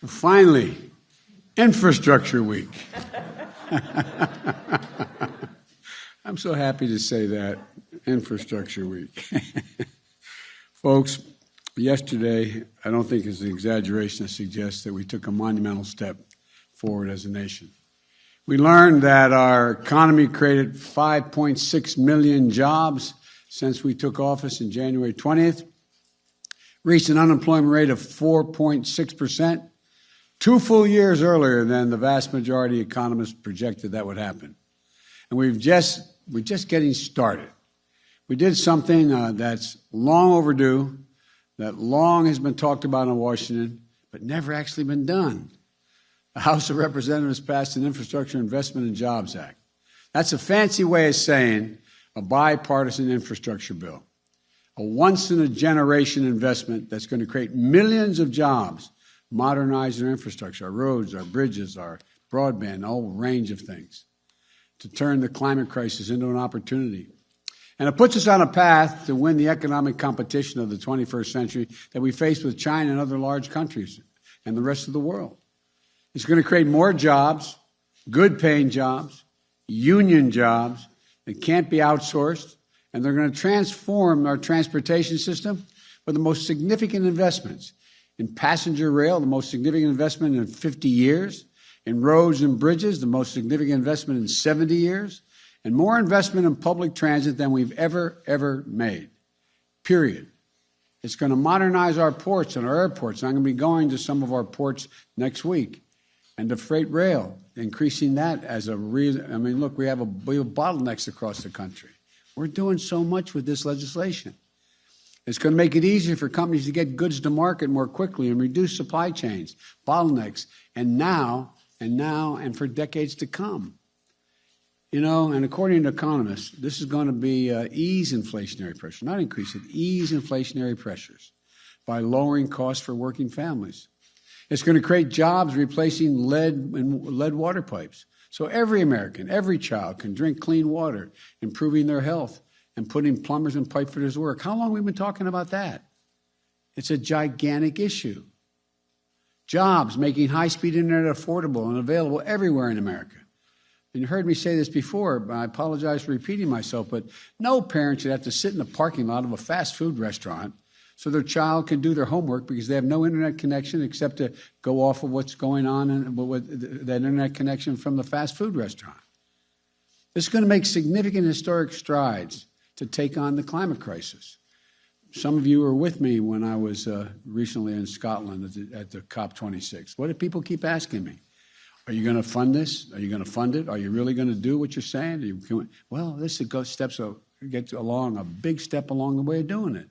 Finally, Infrastructure Week. I'm so happy to say that, Infrastructure Week. Folks, yesterday, I don't think it's an exaggeration to suggest that we took a monumental step forward as a nation. We learned that our economy created 5.6 million jobs since we took office in January 20th, reached an unemployment rate of 4.6%, 2 full years earlier than the vast majority of economists projected that would happen. And we're just getting started. We did something that's long overdue, that long has been talked about in Washington, but never actually been done. The House of Representatives passed an Infrastructure Investment and Jobs Act. That's a fancy way of saying a bipartisan infrastructure bill, a once-in-a-generation investment that's going to create millions of jobs, modernize our infrastructure, our roads, our bridges, our broadband, a whole range of things, to turn the climate crisis into an opportunity. And it puts us on a path to win the economic competition of the 21st century that we face with China and other large countries and the rest of the world. It's going to create more jobs, good-paying jobs, union jobs that can't be outsourced, and they're going to transform our transportation system with the most significant investments in passenger rail, the most significant investment in 50 years, in roads and bridges, the most significant investment in 70 years, and more investment in public transit than we've ever made, period. It's going to modernize our ports and our airports. I'm going to be going to some of our ports next week, and the freight rail, increasing that as a reason. I mean, look, we have bottlenecks across the country. We're doing so much with this legislation. It's going to make it easier for companies to get goods to market more quickly and reduce supply chains, bottlenecks, and now, and for decades to come. You know, and according to economists, this is going to be ease inflationary pressure, not increase it, ease inflationary pressures by lowering costs for working families. It's going to create jobs replacing lead water pipes. So every American, every child can drink clean water, improving their health and putting plumbers and pipe fitters to work. How long have we been talking about that? It's a gigantic issue. Jobs, making high-speed internet affordable and available everywhere in America. And you heard me say this before, but I apologize for repeating myself, but no parent should have to sit in the parking lot of a fast food restaurant so their child can do their homework because they have no internet connection except to go off of what's going on and with that internet connection from the fast food restaurant. This is going to make significant historic strides to take on the climate crisis. Some of you were with me when I was recently in Scotland at the COP26. What do people keep asking me? Are you going to fund this? Are you going to fund it? Are you really going to do what you're saying? Well, this gets along a big step along the way of doing it.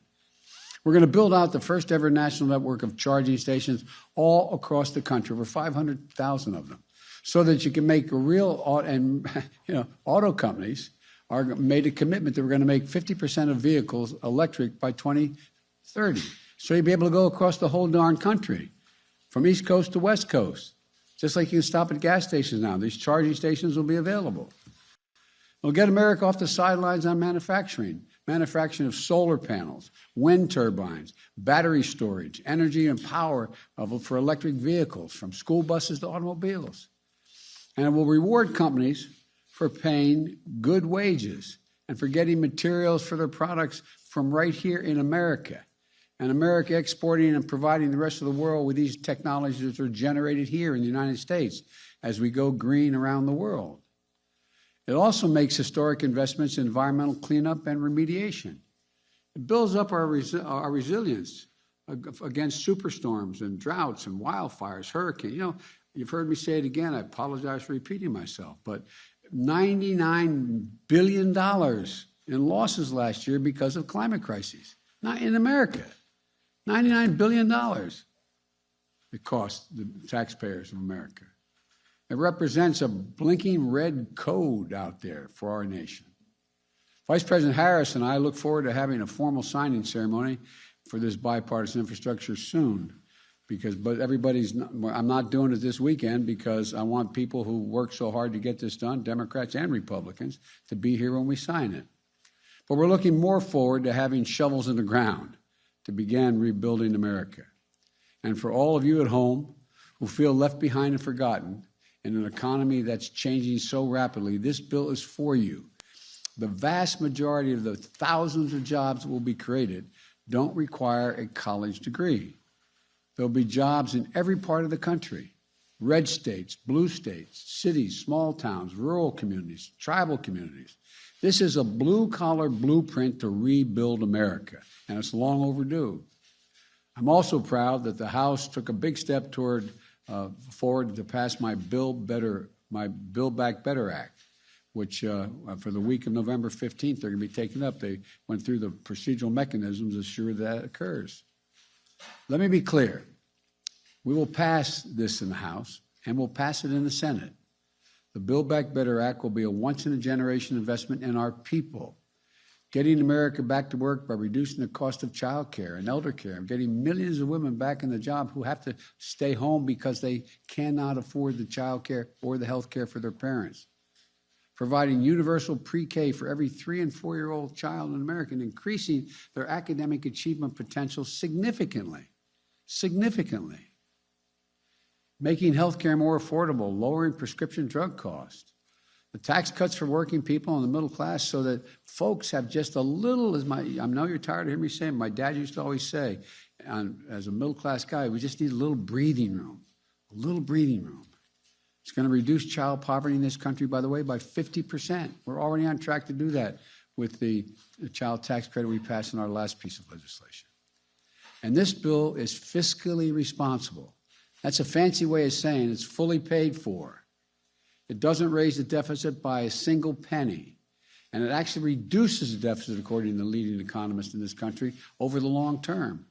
We're going to build out the first ever national network of charging stations all across the country, over 500,000 of them, so that you can make a real, auto companies are made a commitment that we're going to make 50% of vehicles electric by 2030. So you'll be able to go across the whole darn country, from East Coast to West Coast. Just like you can stop at gas stations now. These charging stations will be available. We'll get America off the sidelines on manufacturing of solar panels, wind turbines, battery storage, energy and power for electric vehicles, from school buses to automobiles. And it will reward companies for paying good wages and for getting materials for their products from right here in America. And America exporting and providing the rest of the world with these technologies that are generated here in the United States as we go green around the world. It also makes historic investments in environmental cleanup and remediation. It builds up our resilience against superstorms and droughts and wildfires, hurricanes. You know, you've heard me say it again. I apologize for repeating myself, but $99 billion in losses last year because of climate crises. Not in America. $99 billion it cost the taxpayers of America. It represents a blinking red code out there for our nation. Vice President Harris and I look forward to having a formal signing ceremony for this bipartisan infrastructure soon. But I'm not doing it this weekend because I want people who work so hard to get this done, Democrats and Republicans, to be here when we sign it. But we're looking more forward to having shovels in the ground to begin rebuilding America. And for all of you at home who feel left behind and forgotten in an economy that's changing so rapidly, this bill is for you. The vast majority of the thousands of jobs that will be created don't require a college degree. There'll be jobs in every part of the country: red states, blue states, cities, small towns, rural communities, tribal communities. This is a blue-collar blueprint to rebuild America, and it's long overdue. I'm also proud that the House took a big step forward to pass my Build Back Better Act, which for the week of November 15th, they're going to be taken up. They went through the procedural mechanisms to ensure that occurs. Let me be clear. We will pass this in the House, and we'll pass it in the Senate. The Build Back Better Act will be a once-in-a-generation investment in our people, getting America back to work by reducing the cost of child care and elder care, and getting millions of women back in the job who have to stay home because they cannot afford the child care or the health care for their parents, providing universal pre-K for every 3- and 4-year-old child in America, and increasing their academic achievement potential significantly, making health care more affordable, lowering prescription drug costs, the tax cuts for working people and the middle class so that folks have just a little, I know you're tired of hearing me say, my dad used to always say, as a middle-class guy, we just need a little breathing room, It's going to reduce child poverty in this country, by the way, by 50%. We're already on track to do that with the child tax credit we passed in our last piece of legislation. And this bill is fiscally responsible. That's a fancy way of saying it's fully paid for. It doesn't raise the deficit by a single penny, and it actually reduces the deficit, according to the leading economists in this country, over the long term.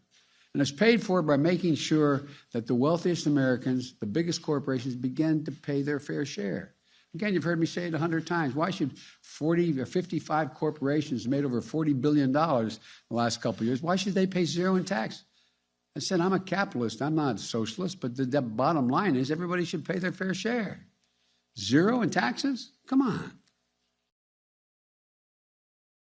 And it's paid for by making sure that the wealthiest Americans, the biggest corporations, begin to pay their fair share. Again, you've heard me say it 100 times. Why should 40 or 55 corporations made over $40 billion in the last couple of years, why should they pay zero in tax? I said, I'm a capitalist, I'm not a socialist, but the bottom line is everybody should pay their fair share. Zero in taxes? Come on.